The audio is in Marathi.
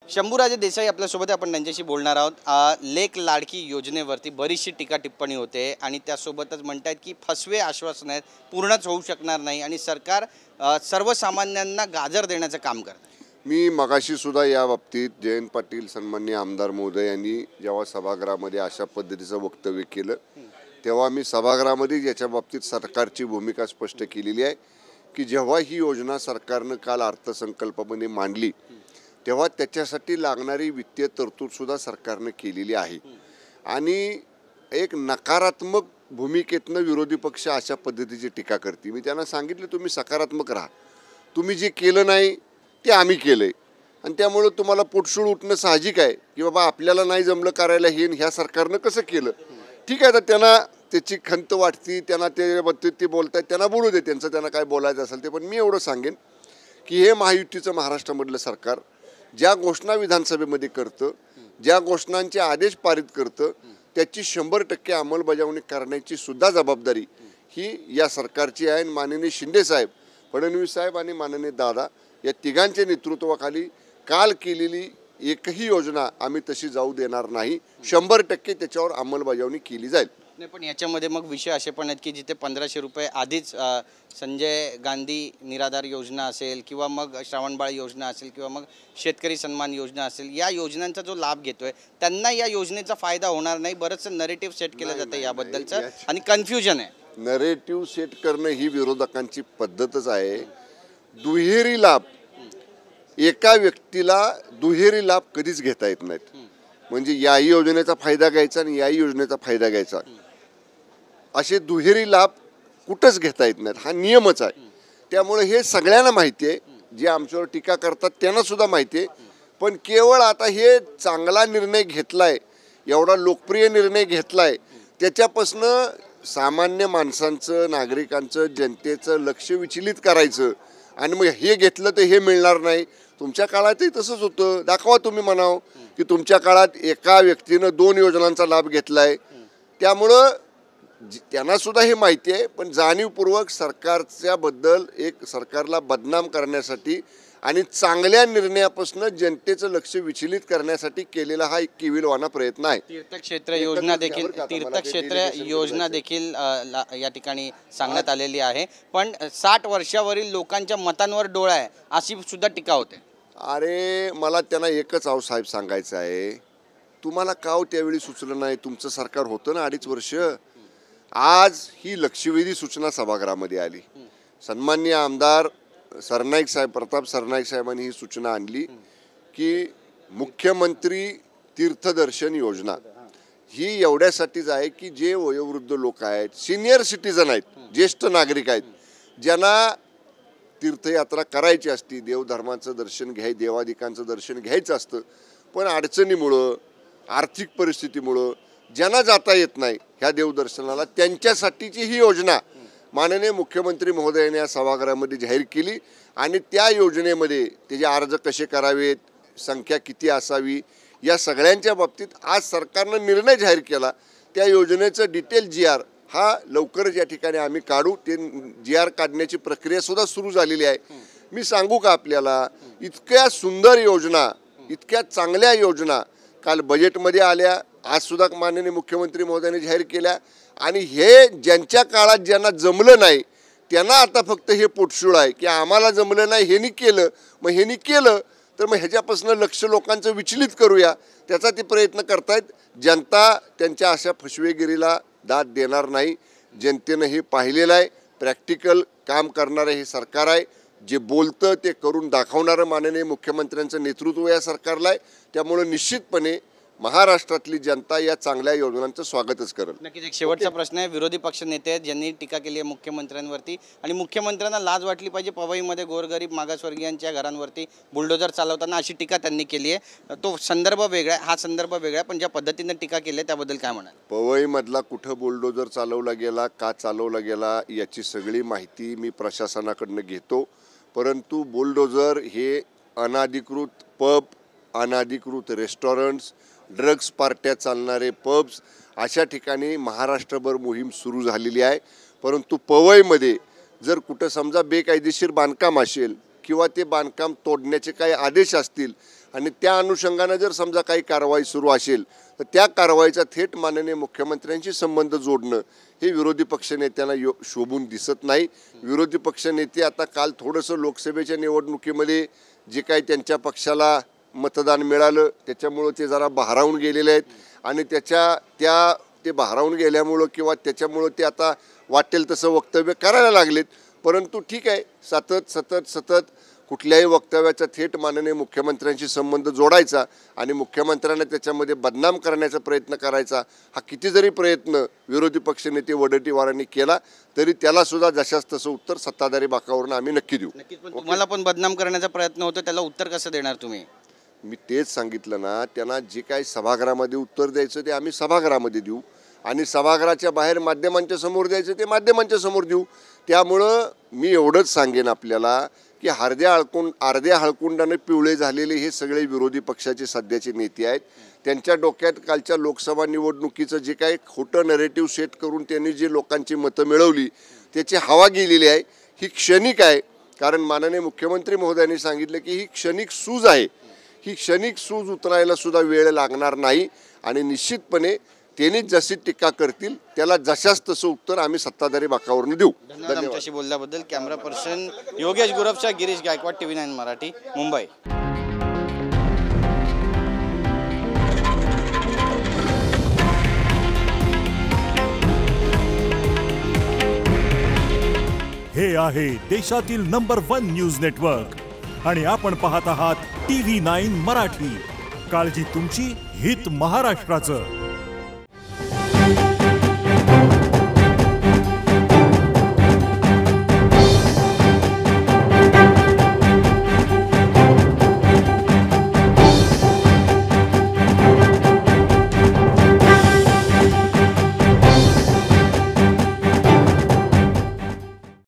शंभूराजे देसाई आपल्यासोबत आपण त्यांच्याशी बोलणार आहोत. लेक लाडकी योजनेवरती बरीचशी टीका टिप्पणी होते आणि त्यासोबतच म्हणतात की फसवे आश्वासन आहेत, पूर्णच होऊ शकणार नाही आणि सरकार सर्वसामान्यांना गाजर देण्याचं काम करतं. मी मगाशी सुद्धा या बाबतीत जयंत पाटील सन्माननीय आमदार महोदय यांनी जेव्हा सभागृहामध्ये अशा पद्धतीचं वक्तव्य केलं तेव्हा मी सभागृहामध्ये याच्या बाबतीत सरकारची भूमिका स्पष्ट केलेली आहे की जेव्हा ही योजना सरकारनं काल अर्थसंकल्पामध्ये मांडली तेव्हा त्याच्यासाठी लागणारी वित्तीय तरतूदसुद्धा सरकारनं केलेली आहे आणि एक नकारात्मक भूमिकेतनं विरोधी पक्ष अशा पद्धतीची टीका करते. मी त्यांना सांगितलं तुम्ही सकारात्मक राहा, तुम्ही जे केलं नाही ते आम्ही केलं आहे आणि त्यामुळं तुम्हाला पोटशूळ उठणं साहजिक आहे की बाबा आपल्याला नाही जमलं करायला हे ह्या सरकारनं कसं केलं. ठीक आहे, तर त्यांना त्याची खंत वाटती, त्यांना ते बाबतीत ते बोलत आहेत, त्यांना बोलू दे, त्यांना काय बोलायचं असेल ते. पण मी एवढं सांगेन की हे महायुतीचं महाराष्ट्रामधलं सरकार ज्या घोषणा विधानसभेमध्ये करतं, ज्या घोषणांचे आदेश पारित करतं त्याची 100% अंमलबजावणी करण्याची सुद्धा जबाबदारी ही या सरकारची आहे. माननीय शिंदेसाहेब, फडणवीस साहेब आणि माननीय दादा या तिघांच्या नेतृत्वाखाली काल केलेली एकही योजना आम्ही तशी जाऊ देणार नाही. 100% त्याच्यावर अंमलबजावणी केली जाईल. नाही, पण याच्यामध्ये मग विषय असे पण आहेत की जिथे 1500 रुपये आधीच संजय गांधी निराधार योजना असेल किंवा मग श्रावणबाळ योजना असेल किंवा मग शेतकरी सन्मान योजना असेल, या योजनांचा जो लाभ घेतोय त्यांना या योजनेचा फायदा होणार नाही. बरंचसं नरेटिव्ह सेट केलं जातं याबद्दलचं आणि कन्फ्युजन आहे. नरेटिव्ह सेट करणं ही विरोधकांची पद्धतच आहे. दुहेरी लाभ, एका व्यक्तीला दुहेरी लाभ कधीच घेता येत नाहीत. म्हणजे याही योजनेचा फायदा घ्यायचा आणि याही योजनेचा फायदा घ्यायचा, असे दुहेरी लाभ कुठंच घेता येत नाहीत. हा नियमच आहे. त्यामुळे हे सगळ्यांना माहिती आहे, जे आमच्यावर टीका करतात त्यांना सुद्धा माहिती आहे. पण केवळ आता हे चांगला निर्णय घेतलाय, एवढा लोकप्रिय निर्णय घेतलाय, त्याच्यापासनं सामान्य माणसांचं, नागरिकांचं, जनतेचं लक्ष विचलित करायचं आणि मग हे घेतलं तर हे मिळणार नाही. तुमच्या काळातही तसंच होतं. दाखवा तुम्ही म्हणावं की तुमच्या काळात एका व्यक्तीनं 2 योजनांचा लाभ घेतलाय. त्यामुळं त्यांना सुद्धा हे माहिती आहे. पण जाणीवपूर्वक सरकारच्याबद्दल एक सरकारला बदनाम करण्यासाठी आणि चांगल्या निर्णयापासून जनतेचं लक्ष विचलित करण्यासाठी केलेला हा एक केविलवाना प्रयत्न आहे. तीर्थक्षेत्र योजना देखील या ठिकाणी सांगण्यात आलेली आहे. पण 60 वर्षावरील लोकांच्या मतांवर डोळा आहे अशी सुद्धा टीका होते. अरे मला त्यांना एकच साहेब सांगायचं आहे, तुम्हाला काव त्यावेळी सुचलं नाही? तुमचं सरकार होतं ना 2.5 वर्ष. आज ही लक्षवेधी सूचना सभागृहामध्ये आली. सन्माननीय आमदार सरनाईक साहेब, प्रताप सरनाईक साहेबांनी ही सूचना आणली की मुख्यमंत्री तीर्थदर्शन योजना ही एवढ्यासाठीच आहे की जे वयोवृद्ध लोक आहेत, सिनियर सिटीजन आहेत, ज्येष्ठ नागरिक आहेत, ज्यांना तीर्थयात्रा करायची असती, देवधर्माचं दर्शन देवादिकांचं दर्शन घ्यायचं असतं, पण अडचणीमुळं, आर्थिक परिस्थितीमुळं ज्यांना जाता येत नाही ह्या देवदर्शनाला, त्यांच्यासाठीची ही योजना माननीय मुख्यमंत्री महोदयाने या सभागृहामध्ये जाहीर केली. आणि त्या योजनेमध्ये त्याचे अर्ज कसे करावेत, संख्या किती असावी, या सगळ्यांच्या बाबतीत आज सरकारनं निर्णय जाहीर केला. त्या योजनेचं डिटेल GR हा लवकरच या ठिकाणी आम्ही काढू. ते GR काढण्याची प्रक्रियासुद्धा सुरू झालेली आहे. मी सांगू का आपल्याला, इतक्या सुंदर योजना, इतक्या चांगल्या योजना काल बजेटमध्ये आल्या, आजसुद्धा माननीय मुख्यमंत्री महोदयाने जाहीर केल्या. आणि हे ज्यांच्या काळात ज्यांना जमलं नाही त्यांना आता फक्त हे पोटशूळ आहे की आम्हाला जमलं नाही, ह्यांनी केलं, मग ह्यांनी केलं तर मग ह्याच्यापासून लक्ष लोकांचं विचलित करूया, त्याचा ते प्रयत्न करतायत. जनता त्यांच्या अशा फसवेगिरीला दाद देणार नाही. जनतेनं हे पाहिलेलं आहे. प्रॅक्टिकल काम करणारं हे सरकार आहे. जे बोलतं ते करून दाखवणारं माननीय मुख्यमंत्र्यांचं नेतृत्व या सरकारला आहे. त्यामुळं निश्चितपणे महाराष्ट्रातली जनता या चांगल्या योजनांचं स्वागतच करेल. नक्कीच. एक शेवटचा प्रश्न आहे, विरोधी पक्ष नेते आहेत ज्यांनी टीका केली आहे मुख्यमंत्र्यांवरती आणि मुख्यमंत्र्यांना लाज वाटली पाहिजे पवईमध्ये गोरगरीब मागासवर्गीयांच्या घरांवरती बुलडोजर चालवताना, अशी टीका त्यांनी केली आहे. तो संदर्भ वेगळा आहे, हा संदर्भ वेगळा आहे, पण ज्या पद्धतीने टीका केली आहे त्याबद्दल काय म्हणाल? पवईमधला कुठं बुलडोजर चालवला गेला, का चालवला गेला याची सगळी माहिती मी प्रशासनाकडनं घेतो. परंतु बुलडोजर हे अनाधिकृत पब, अनाधिकृत रेस्टॉरंट्स, ड्रग्स पार्ट्या चालणारे पब्स, अशा ठिकाणी महाराष्ट्रभर मोहीम सुरू झालेली आहे. परंतु पवईमध्ये जर कुठं समजा बेकायदेशीर बांधकाम असेल किंवा ते बांधकाम तोडण्याचे काही आदेश असतील आणि त्या अनुषंगानं जर समजा काही कारवाई सुरू असेल तर त्या कारवाईचा थेट माननीय मुख्यमंत्र्यांशी संबंध जोडणं हे विरोधी पक्षनेत्यांना शोभून दिसत नाही. विरोधी पक्षनेते आता काल थोडंसं लोकसभेच्या निवडणुकीमध्ये जे काही त्यांच्या पक्षाला मतदान मिळालं त्याच्यामुळं ते जरा भारावून गेलेले आहेत आणि ते भारावून गेल्यामुळं किंवा त्याच्यामुळं ते आता वाटेल तसं वक्तव्य करायला लागलेत. परंतु ठीक आहे, सतत कुठल्याही वक्तव्याचा थेट माननीय मुख्यमंत्र्यांशी संबंध जोडायचा आणि मुख्यमंत्र्यांना त्याच्यामध्ये बदनाम करण्याचा प्रयत्न करायचा, हा किती जरी प्रयत्न विरोधी पक्षनेते वडेट्टीवारांनी केला तरी त्याला सुद्धा जशास तसं उत्तर सत्ताधारी बाकावरून आम्ही नक्की देऊ. नक्कीच. पण तुम्हाला पण बदनाम करण्याचा प्रयत्न होतो, त्याला उत्तर कसं देणार तुम्ही? मी तेच सांगितलं ना, त्यांना जे काही सभागृहामध्ये उत्तर द्यायचं ते आम्ही सभागृहामध्ये देऊ आणि सभागृहाच्या बाहेर माध्यमांच्या समोर द्यायचं ते माध्यमांच्या समोर देऊ. त्यामुळं मी एवढंच सांगेन आपल्याला की अर्ध्या हळकुंडाने पिवळे झालेले हे सगळे विरोधी पक्षाचे सध्याचे नेते आहेत. त्यांच्या डोक्यात कालच्या लोकसभा निवडणुकीचं जे काही खोटं नरेटिव्ह सेट करून त्यांनी जे लोकांची मतं मिळवली त्याची हवा गेलेली आहे. ही क्षणिक आहे, कारण माननीय मुख्यमंत्री महोदयांनी सांगितलं की ही क्षणिक सूज आहे. ही क्षणिक सूज उतरायला सुद्धा वेळ लागणार नाही आणि निश्चितपणे त्यांनी जशी टीका करतील त्याला जशास तसं उत्तर आम्ही सत्ताधारी बाकावरून देऊ. धन्यवाद आमच्याशी बोलल्याबद्दल. कॅमेरा पर्सन योगेश गुरवच्या गिरीश गायकवाड, TV9 मराठी, मुंबई. हे आहे देशातील नंबर 1 न्यूज नेटवर्क आणि आपण पाहत आहात TV9 मराठी. काळजी तुमची, हित महाराष्ट्राचं.